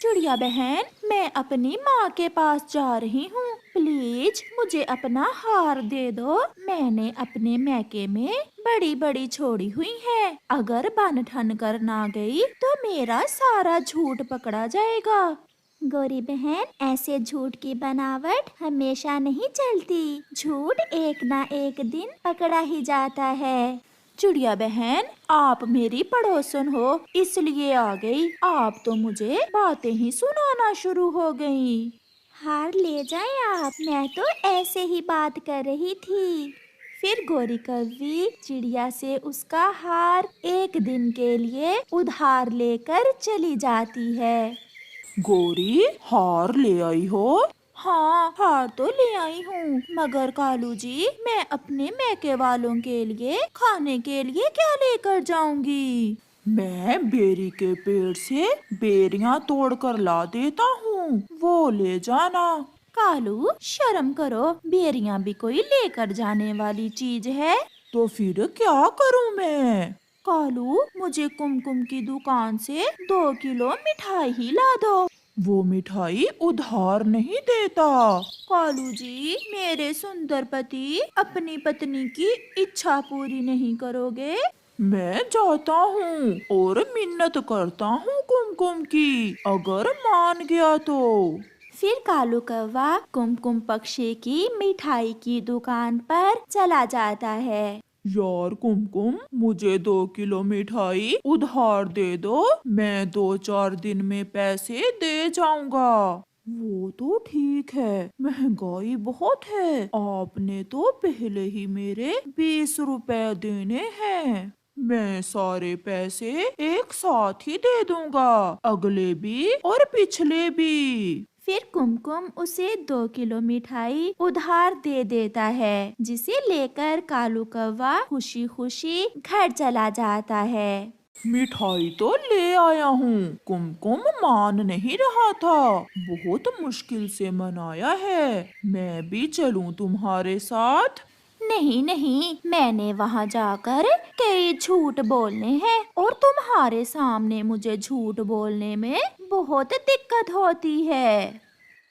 चिड़िया बहन, मैं अपनी माँ के पास जा रही हूँ। प्लीज मुझे अपना हार दे दो। मैंने अपने मैके में बड़ी बड़ी छोड़ी हुई है। अगर बन ठन कर ना गई तो मेरा सारा झूठ पकड़ा जाएगा। गोरी बहन, ऐसे झूठ की बनावट हमेशा नहीं चलती। झूठ एक ना एक दिन पकड़ा ही जाता है। चिड़िया बहन, आप मेरी पड़ोसन हो इसलिए आ गई। आप तो मुझे बातें ही सुनाना शुरू हो गई। हार ले जाए आप, मैं तो ऐसे ही बात कर रही थी। फिर गोरी कौवी चिड़िया से उसका हार एक दिन के लिए उधार लेकर चली जाती है। गोरी, हार ले आई हो? हाँ, हार तो ले आई हूँ, मगर कालू जी, मैं अपने मैके वालों के लिए खाने के लिए क्या लेकर जाऊंगी? मैं बेरी के पेड़ से बेरियां तोड़कर ला देता हूँ, वो ले जाना। कालू, शर्म करो, बेरियां भी कोई लेकर जाने वाली चीज है? तो फिर क्या करूँ मैं? कालू, मुझे कुमकुम की दुकान से 2 किलो मिठाई ही ला दो। वो मिठाई उधार नहीं देता। कालू जी, मेरे सुंदर पति, अपनी पत्नी की इच्छा पूरी नहीं करोगे? मैं जाता हूँ और मिन्नत करता हूँ कुमकुम की, अगर मान गया तो। फिर कालू कौवा कुमकुम पक्षी की मिठाई की दुकान पर चला जाता है। यार कुमकुम, मुझे 2 किलो मिठाई उधार दे दो, मैं 2-4 दिन में पैसे दे जाऊंगा। वो तो ठीक है, महंगाई बहुत है, आपने तो पहले ही मेरे 20 रुपए देने हैं। मैं सारे पैसे एक साथ ही दे दूंगा, अगले भी और पिछले भी। फिर कुमकुम उसे 2 किलो मिठाई उधार दे देता है, जिसे लेकर कालू कौवा खुशी खुशी घर चला जाता है। मिठाई तो ले आया हूँ, कुमकुम मान नहीं रहा था, बहुत मुश्किल से मनाया है। मैं भी चलूं तुम्हारे साथ? नहीं नहीं, मैंने वहाँ जाकर कई झूठ बोलने हैं और तुम्हारे सामने मुझे झूठ बोलने में बहुत दिक्कत होती है।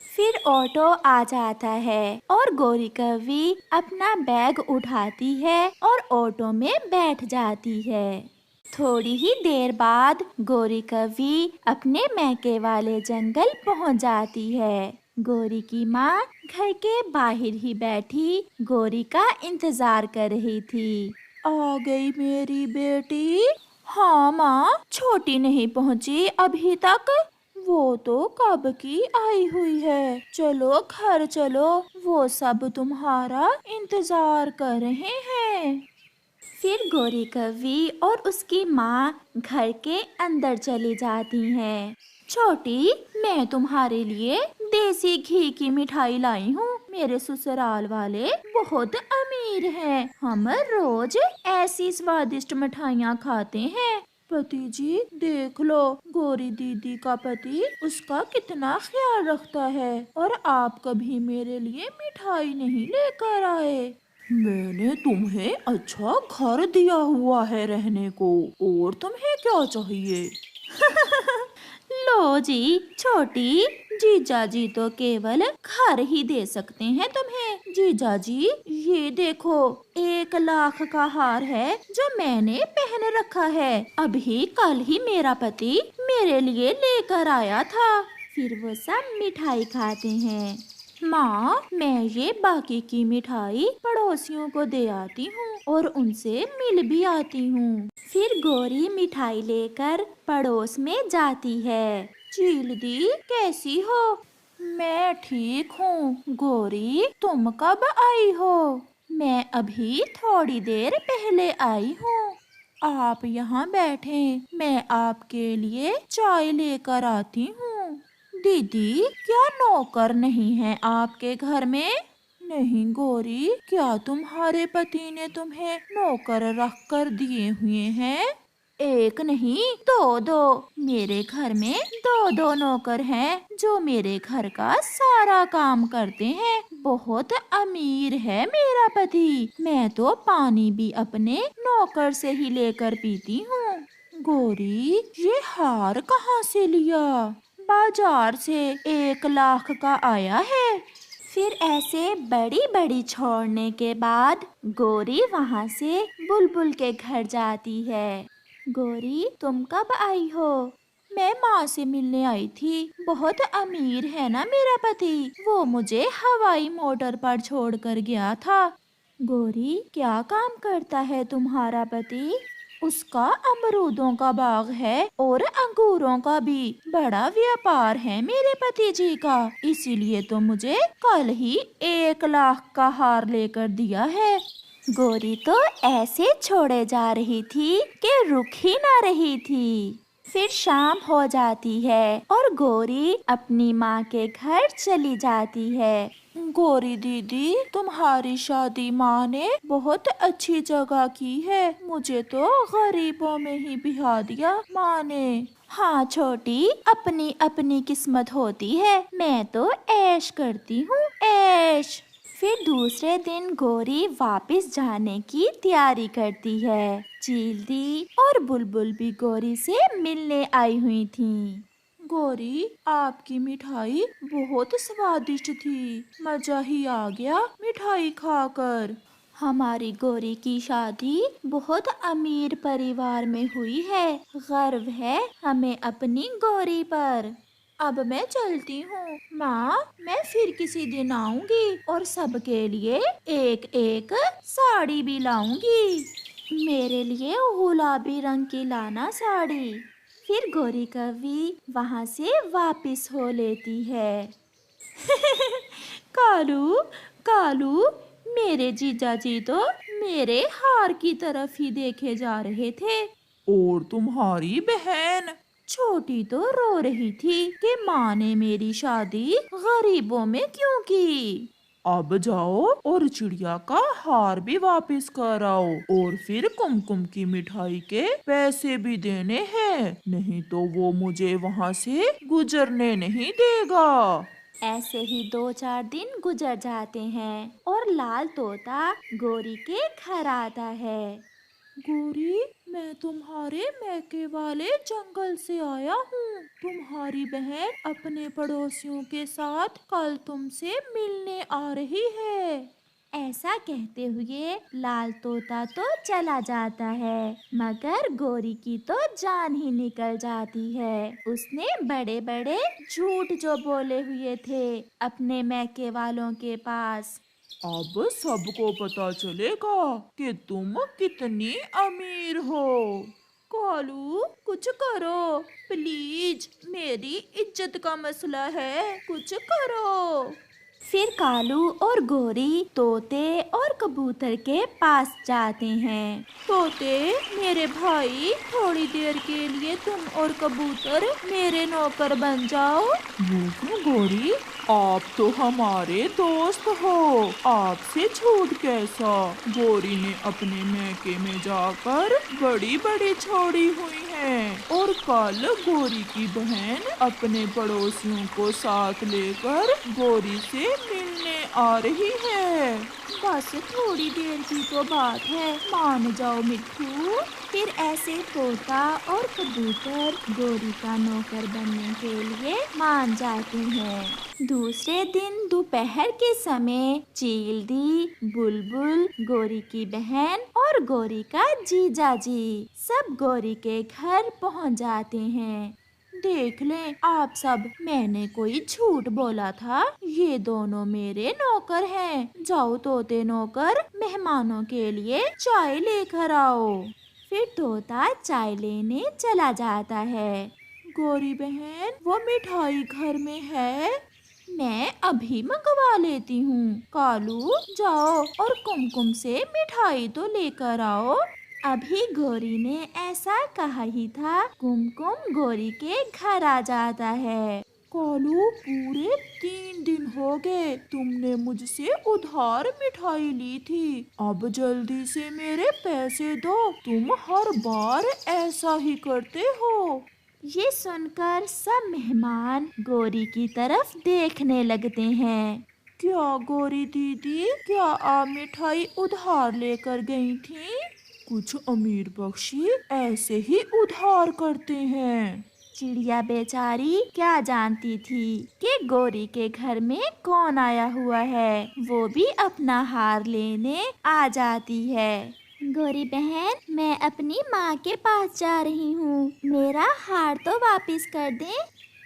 फिर ऑटो आ जाता है और गोरी कौवी अपना बैग उठाती है और ऑटो में बैठ जाती है। थोड़ी ही देर बाद गोरी कौवी अपने मैके वाले जंगल पहुंच जाती है। गोरी की माँ घर के बाहर ही बैठी गोरी का इंतजार कर रही थी। आ गई मेरी बेटी? हाँ माँ, छोटी नहीं पहुँची अभी तक। वो तो कब की आई हुई है। चलो घर चलो, वो सब तुम्हारा इंतजार कर रहे हैं। फिर गोरी कौवी और उसकी माँ घर के अंदर चली जाती हैं। छोटी, मैं तुम्हारे लिए देसी घी की मिठाई लाई हूँ। मेरे ससुराल वाले बहुत अमीर हैं। हम रोज ऐसी स्वादिष्ट मिठाइयाँ खाते हैं। पति जी, देख लो, गोरी दीदी का पति उसका कितना ख्याल रखता है, और आप कभी मेरे लिए मिठाई नहीं लेकर आए। मैंने तुम्हें अच्छा घर दिया हुआ है रहने को, और तुम्हें क्या चाहिए? लो जी, छोटी, जीजा जी तो केवल घर ही दे सकते हैं तुम्हें। जीजा जी, ये देखो, 1 लाख का हार है जो मैंने पहन रखा है। अभी कल ही मेरा पति मेरे लिए लेकर आया था। फिर वो सब मिठाई खाते हैं। माँ, मैं ये बाकी की मिठाई पड़ोसियों को दे आती हूँ और उनसे मिल भी आती हूँ। फिर गोरी मिठाई लेकर पड़ोस में जाती है। चील दी, कैसी हो? मैं ठीक हूँ। गोरी, तुम कब आई हो? मैं अभी थोड़ी देर पहले आई हूँ। आप यहाँ बैठें, मैं आपके लिए चाय लेकर आती हूँ। दीदी, क्या नौकर नहीं है आपके घर में? नहीं गोरी, क्या तुम्हारे पति ने तुम्हें नौकर रख कर दिए हुए हैं? एक नहीं, दो दो। मेरे घर में दो दो नौकर हैं जो मेरे घर का सारा काम करते हैं। बहुत अमीर है मेरा पति। मैं तो पानी भी अपने नौकर से ही लेकर पीती हूँ। गोरी, ये हार कहाँ से लिया? बाजार से 1 लाख का आया है। फिर ऐसे बड़ी बड़ी छोड़ने के बाद गोरी वहाँ से बुलबुल के घर जाती है। गोरी, तुम कब आई हो? मैं माँ से मिलने आई थी। बहुत अमीर है ना मेरा पति, वो मुझे हवाई मोटर पर छोड़कर गया था। गोरी, क्या काम करता है तुम्हारा पति? उसका अमरूदों का बाग है और अंगूरों का भी। बड़ा व्यापार है मेरे पति जी का, इसीलिए तो मुझे कल ही 1 लाख का हार लेकर दिया है। गोरी तो ऐसे छोड़े जा रही थी कि रुक ही ना रही थी। फिर शाम हो जाती है और गोरी अपनी माँ के घर चली जाती है। गोरी दीदी, तुम्हारी शादी माँ ने बहुत अच्छी जगह की है। मुझे तो गरीबों में ही बिहा दिया माँ ने। हाँ छोटी, अपनी अपनी किस्मत होती है। मैं तो ऐश करती हूँ, ऐश। फिर दूसरे दिन गोरी वापस जाने की तैयारी करती है। चील और बुलबुल भी गोरी से मिलने आई हुई थीं। गोरी, आपकी मिठाई बहुत स्वादिष्ट थी। मजा ही आ गया मिठाई खाकर। हमारी गोरी की शादी बहुत अमीर परिवार में हुई है। गर्व है हमें अपनी गोरी पर। अब मैं चलती हूँ माँ, मैं फिर किसी दिन आऊंगी और सबके लिए एक एक साड़ी भी लाऊंगी। मेरे लिए गुलाबी रंग की लाना साड़ी। फिर गोरी कवि वहाँ से वापस हो लेती है। कालू, कालू, मेरे जीजा जी तो मेरे हार की तरफ ही देखे जा रहे थे। और तुम्हारी बहन? छोटी तो रो रही थी कि माँ ने मेरी शादी गरीबों में क्यों की। अब जाओ और चिड़िया का हार भी वापस कर आओ, और फिर कुमकुम की मिठाई के पैसे भी देने हैं, नहीं तो वो मुझे वहाँ से गुजरने नहीं देगा। ऐसे ही 2-4 दिन गुजर जाते हैं और लाल तोता गोरी के घर आता है। गोरी, मैं तुम्हारे मैके वाले जंगल से आया हूँ। तुम्हारी बहन अपने पड़ोसियों के साथ कल तुमसे मिलने आ रही है। ऐसा कहते हुए लाल तोता तो चला जाता है, मगर गोरी की तो जान ही निकल जाती है। उसने बड़े बड़े झूठ जो बोले हुए थे अपने मैके वालों के पास। अब सबको पता चलेगा कि तुम कितनी अमीर हो। कालू, कुछ करो प्लीज, मेरी इज्जत का मसला है, कुछ करो। फिर कालू और गोरी तोते और कबूतर के पास जाते हैं। तोते, मेरे भाई, थोड़ी देर के लिए तुम और कबूतर मेरे नौकर बन जाओ। यूं क्यों गोरी, आप तो हमारे दोस्त हो, आपसे झूठ कैसा? गोरी ने अपने मैके में जाकर बड़ी बड़ी छोड़ी हुई है, और कल गोरी की बहन अपने पड़ोसियों को साथ लेकर गोरी से मिलने आ रही है। बस थोड़ी देर की तो बात है, मान जाओ मिट्ठू। फिर ऐसे तोता और कबूतर गोरी का नौकर बनने के लिए मान जाते हैं। दूसरे दिन दोपहर के समय चीलदी, बुलबुल, गोरी की बहन और गोरी का जीजा जी सब गोरी के घर पहुंच जाते हैं। देख लें आप सब, मैंने कोई झूठ बोला था। ये दोनों मेरे नौकर हैं। जाओ तोते नौकर, मेहमानों के लिए चाय लेकर आओ। फिर तोता चाय लेने चला जाता है। गोरी बहन, वो मिठाई घर में है, मैं अभी मंगवा लेती हूँ। कालू, जाओ और कुमकुम से मिठाई तो लेकर आओ। अभी गोरी ने ऐसा कहा ही था, कुमकुम गोरी के घर आ जाता है। कालू, पूरे 3 दिन हो गए तुमने मुझसे उधार मिठाई ली थी। अब जल्दी से मेरे पैसे दो, तुम हर बार ऐसा ही करते हो। ये सुनकर सब मेहमान गोरी की तरफ देखने लगते हैं। क्या गोरी दीदी, क्या आप मिठाई उधार लेकर गई थी? कुछ अमीर बख्शी ऐसे ही उधार करते हैं। चिड़िया बेचारी क्या जानती थी कि गोरी के घर में कौन आया हुआ है। वो भी अपना हार लेने आ जाती है। गोरी बहन, मैं अपनी माँ के पास जा रही हूँ, मेरा हार तो वापस कर दे।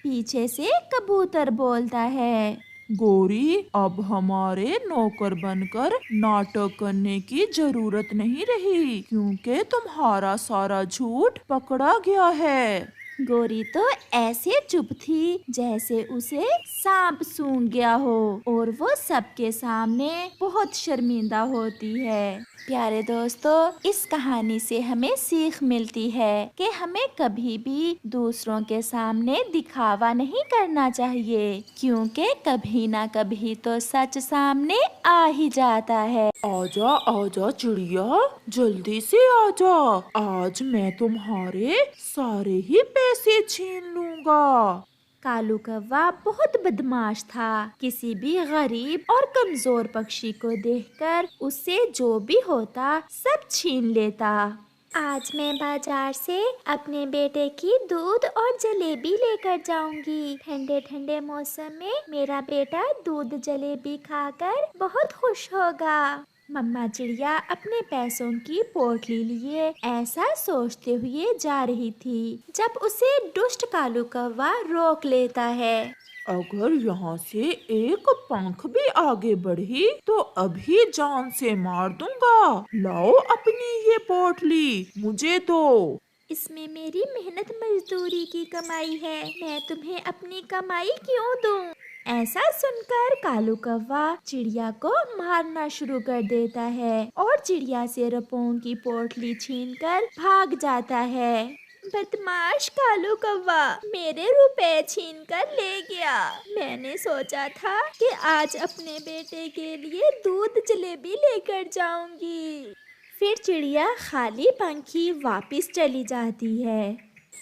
पीछे से कबूतर बोलता है। गोरी, अब हमारे नौकर बनकर नाटक करने की जरूरत नहीं रही, क्योंकि तुम्हारा सारा झूठ पकड़ा गया है। गोरी तो ऐसे चुप थी जैसे उसे सांप सूंघ गया हो, और वो सबके सामने बहुत शर्मिंदा होती है। प्यारे दोस्तों, इस कहानी से हमें सीख मिलती है कि हमें कभी भी दूसरों के सामने दिखावा नहीं करना चाहिए, क्योंकि कभी ना कभी तो सच सामने आ ही जाता है। आजा आजा चिड़िया, जल्दी से आजा, आज मैं तुम्हारे सारे ही पैसे छीन लूंगा। कालू कौवा बहुत बदमाश था। किसी भी गरीब और कमजोर पक्षी को देखकर उससे जो भी होता सब छीन लेता। आज मैं बाजार से अपने बेटे की दूध और जलेबी लेकर जाऊंगी। ठंडे ठंडे मौसम में मेरा बेटा दूध जलेबी खाकर बहुत खुश होगा। मम्मा चिड़िया अपने पैसों की पोटली लिए ऐसा सोचते हुए जा रही थी, जब उसे दुष्ट कालू कौवा रोक लेता है। अगर यहाँ से एक पंख भी आगे बढ़ी तो अभी जान से मार दूंगा। लाओ अपनी ये पोटली, मुझे दो। इसमें मेरी मेहनत मजदूरी की कमाई है, मैं तुम्हें अपनी कमाई क्यों दूं? ऐसा सुनकर कालू कौवा चिड़िया को मारना शुरू कर देता है और चिड़िया से रुपयों की पोटली छीनकर भाग जाता है। बदमाश कालू कौवा मेरे रुपए छीन कर ले गया। मैंने सोचा था कि आज अपने बेटे के लिए दूध जलेबी लेकर जाऊंगी। फिर चिड़िया खाली पंखी वापस चली जाती है।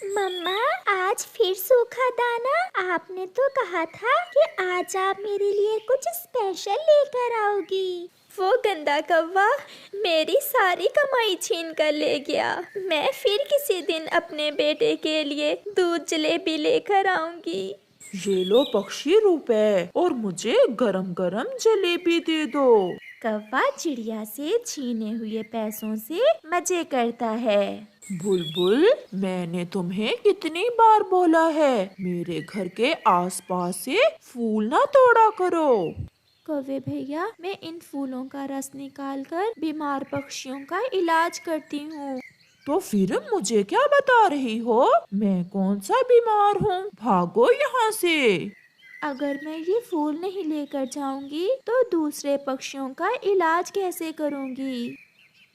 मम्मा, आज फिर सूखा दाना? आपने तो कहा था कि आज आप मेरे लिए कुछ स्पेशल लेकर आओगी। वो गंदा कौवा मेरी सारी कमाई छीन कर ले गया। मैं फिर किसी दिन अपने बेटे के लिए दूध जलेबी लेकर आऊंगी। ये लो पक्षी रुपए, और मुझे गरम गरम जलेबी दे दो। कौवा चिड़िया से छीने हुए पैसों से मजे करता है। बुलबुल, मैंने तुम्हें कितनी बार बोला है, मेरे घर के आसपास से फूल ना तोड़ा करो। कौवे भैया, मैं इन फूलों का रस निकालकर बीमार पक्षियों का इलाज करती हूँ। तो फिर मुझे क्या बता रही हो? मैं कौन सा बीमार हूँ? भागो यहाँ से। अगर मैं ये फूल नहीं लेकर जाऊंगी तो दूसरे पक्षियों का इलाज कैसे करूंगी?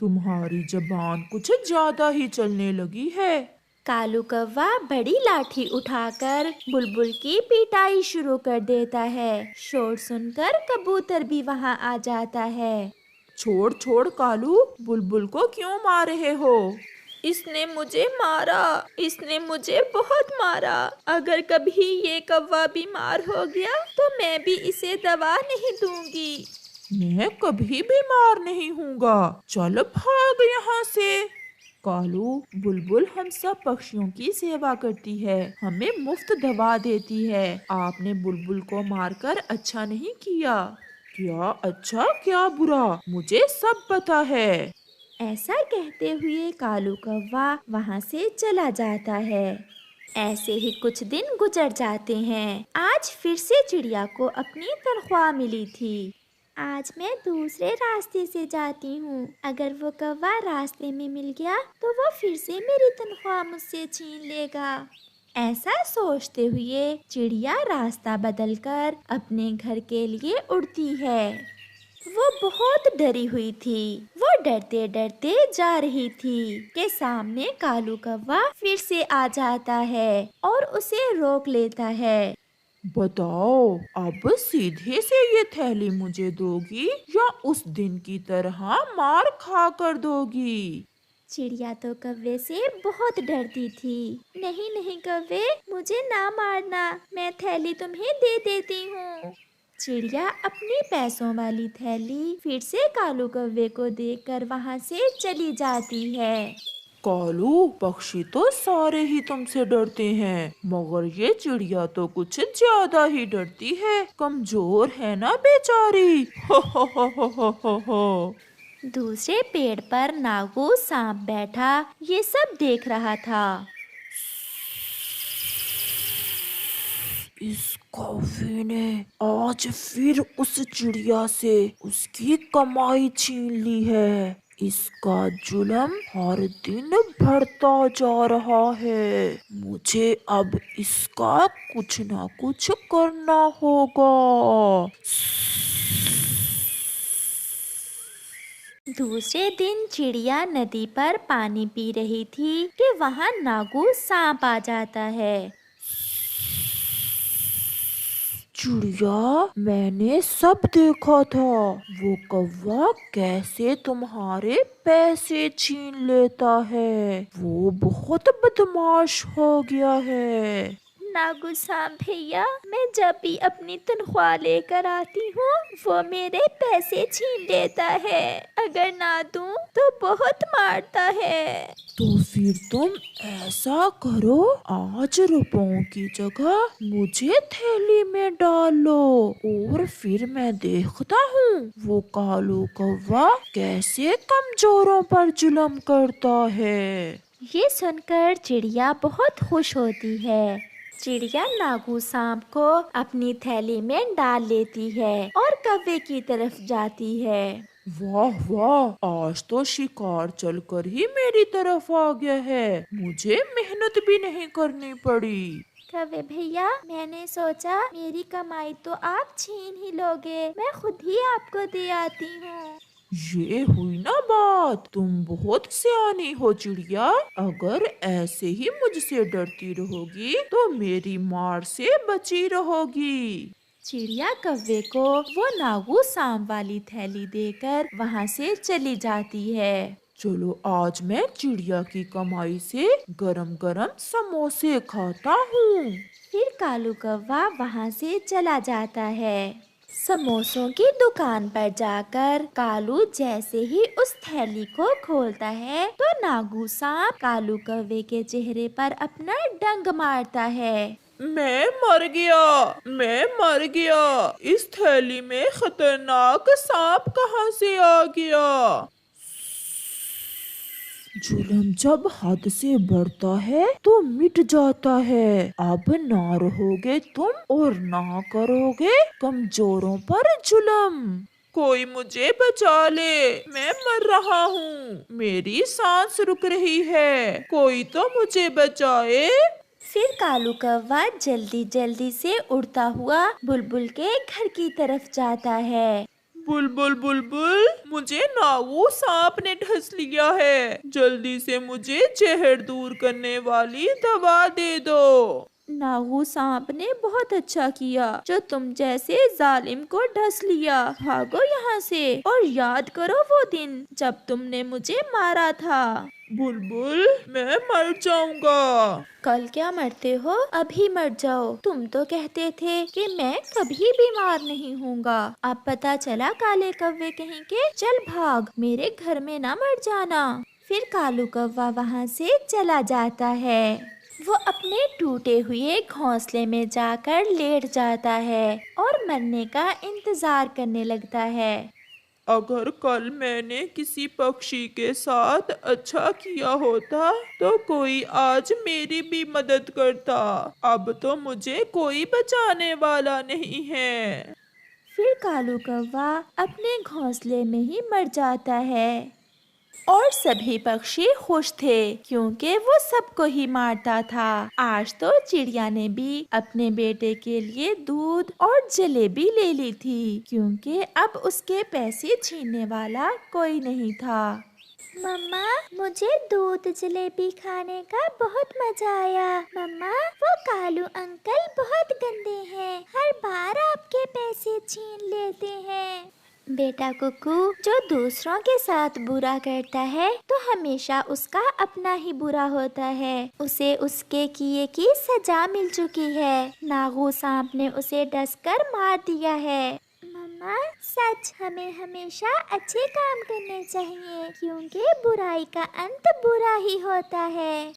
तुम्हारी जबान कुछ ज्यादा ही चलने लगी है। कालू कौवा बड़ी लाठी उठाकर बुलबुल की पिटाई शुरू कर देता है। शोर सुनकर कबूतर भी वहाँ आ जाता है। छोड़ छोड़ कालू, बुलबुल को क्यों मार रहे हो? इसने मुझे मारा, इसने मुझे बहुत मारा। अगर कभी ये कौवा बीमार हो गया तो मैं भी इसे दवा नहीं दूंगी। मैं कभी बीमार नहीं हूँगा, चल भाग यहाँ से। कालू, बुलबुल हम सब पक्षियों की सेवा करती है, हमें मुफ्त दवा देती है। आपने बुलबुल को मारकर अच्छा नहीं किया। क्या अच्छा क्या बुरा, मुझे सब पता है। ऐसा कहते हुए कालू कौवा वहाँ से चला जाता है। ऐसे ही कुछ दिन गुजर जाते हैं। आज फिर से चिड़िया को अपनी तनख्वाह मिली थी। आज मैं दूसरे रास्ते से जाती हूँ। अगर वो कौवा रास्ते में मिल गया तो वो फिर से मेरी तनख्वाह मुझसे छीन लेगा। ऐसा सोचते हुए चिड़िया रास्ता बदलकर अपने घर के लिए उड़ती है। वो बहुत डरी हुई थी। वो डरते डरते जा रही थी कि सामने कालू कौवा फिर से आ जाता है और उसे रोक लेता है। बताओ, अब सीधे से ये थैली मुझे दोगी या उस दिन की तरह मार खा कर दोगी? चिड़िया तो कौवे से बहुत डरती थी। नहीं नहीं कौवे, मुझे ना मारना, मैं थैली तुम्हें दे देती हूँ। चिड़िया अपनी पैसों वाली थैली फिर से कालू कौवे को देकर वहाँ से चली जाती है। कालू, पक्षी तो सारे ही तुमसे डरते हैं, मगर ये चिड़िया तो कुछ ज्यादा ही डरती है। कमजोर है ना बेचारी। हो हो हो हो हो हो हो। दूसरे पेड़ पर नागू सांप बैठा ये सब देख रहा था। इस कौवे ने आज फिर उस चिड़िया से उसकी कमाई छीन ली है। इसका जुल्म हर दिन बढ़ता जा रहा है। मुझे अब इसका कुछ ना कुछ करना होगा। दूसरे दिन चिड़िया नदी पर पानी पी रही थी कि वहाँ नागू सांप आ जाता है। चिड़िया, मैंने सब देखा था। वो कौवा कैसे तुम्हारे पैसे छीन लेता है। वो बहुत बदमाश हो गया है। नागू सांप भैया, मैं जब भी अपनी तनख्वाह लेकर आती हूँ वो मेरे पैसे छीन लेता है। अगर ना दूँ तो बहुत मारता है। तो फिर तुम ऐसा करो, आज रुपयों की जगह मुझे थैली में डाल लो और फिर मैं देखता हूँ वो कालू कौवा कैसे कमजोरों पर जुल्म करता है। ये सुनकर चिड़िया बहुत खुश होती है। चिड़िया नागू सांप को अपनी थैली में डाल लेती है और कौवे की तरफ जाती है। वाह वाह, आज तो शिकार चलकर ही मेरी तरफ आ गया है। मुझे मेहनत भी नहीं करनी पड़ी। कौवे भैया, मैंने सोचा मेरी कमाई तो आप छीन ही लोगे, मैं खुद ही आपको दे आती हूँ। ये हुई ना बात। तुम बहुत सियानी हो चिड़िया। अगर ऐसे ही मुझसे डरती रहोगी तो मेरी मार से बची रहोगी। चिड़िया कौवे को वो नागू सांप वाली थैली देकर वहाँ से चली जाती है। चलो, आज मैं चिड़िया की कमाई से गरम गरम समोसे खाता हूँ। फिर कालू कौवा वहाँ से चला जाता है। समोसों की दुकान पर जाकर कालू जैसे ही उस थैली को खोलता है तो नागू सांप कालू कौवे के चेहरे पर अपना डंक मारता है। मैं मर गया, मैं मर गया। इस थैली में खतरनाक सांप कहाँ से आ गया। जुल्म जब हद से बढ़ता है तो मिट जाता है। अब ना रहोगे तुम और ना करोगे कमजोरों पर जुल्म। कोई मुझे बचा ले, मैं मर रहा हूँ। मेरी सांस रुक रही है। कोई तो मुझे बचाए। फिर कालू कौवा जल्दी जल्दी से उड़ता हुआ बुलबुल के घर की तरफ जाता है। बुलबुल बुलबुल, मुझे नागू सांप ने डस लिया है। जल्दी से मुझे जहर दूर करने वाली दवा दे दो। नागू सांप ने बहुत अच्छा किया जो तुम जैसे जालिम को डस लिया। भागो यहाँ से और याद करो वो दिन जब तुमने मुझे मारा था। बुलबुल, मैं मर जाऊंगा। कल क्या मरते हो, अभी मर जाओ। तुम तो कहते थे कि मैं कभी बीमार नहीं होऊंगा। अब पता चला काले कौवे कहीं के। चल भाग, मेरे घर में ना मर जाना। फिर कालू कौवा वहाँ से चला जाता है। वो अपने टूटे हुए घोंसले में जाकर लेट जाता है और मरने का इंतजार करने लगता है। अगर कल मैंने किसी पक्षी के साथ अच्छा किया होता तो कोई आज मेरी भी मदद करता। अब तो मुझे कोई बचाने वाला नहीं है। फिर कालू कौवा अपने घोंसले में ही मर जाता है और सभी पक्षी खुश थे क्योंकि वो सबको ही मारता था। आज तो चिड़िया ने भी अपने बेटे के लिए दूध और जलेबी ले ली थी क्योंकि अब उसके पैसे छीनने वाला कोई नहीं था। मम्मा, मुझे दूध जलेबी खाने का बहुत मजा आया। मम्मा, वो कालू अंकल बहुत गंदे हैं, हर बार आपके पैसे छीन लेते हैं। बेटा कुकू, जो दूसरों के साथ बुरा करता है तो हमेशा उसका अपना ही बुरा होता है। उसे उसके किए की सजा मिल चुकी है। नागू सांप ने उसे डसकर मार दिया है। मम्मा, मामा, सच, हमें हमेशा अच्छे काम करने चाहिए क्योंकि बुराई का अंत बुरा ही होता है।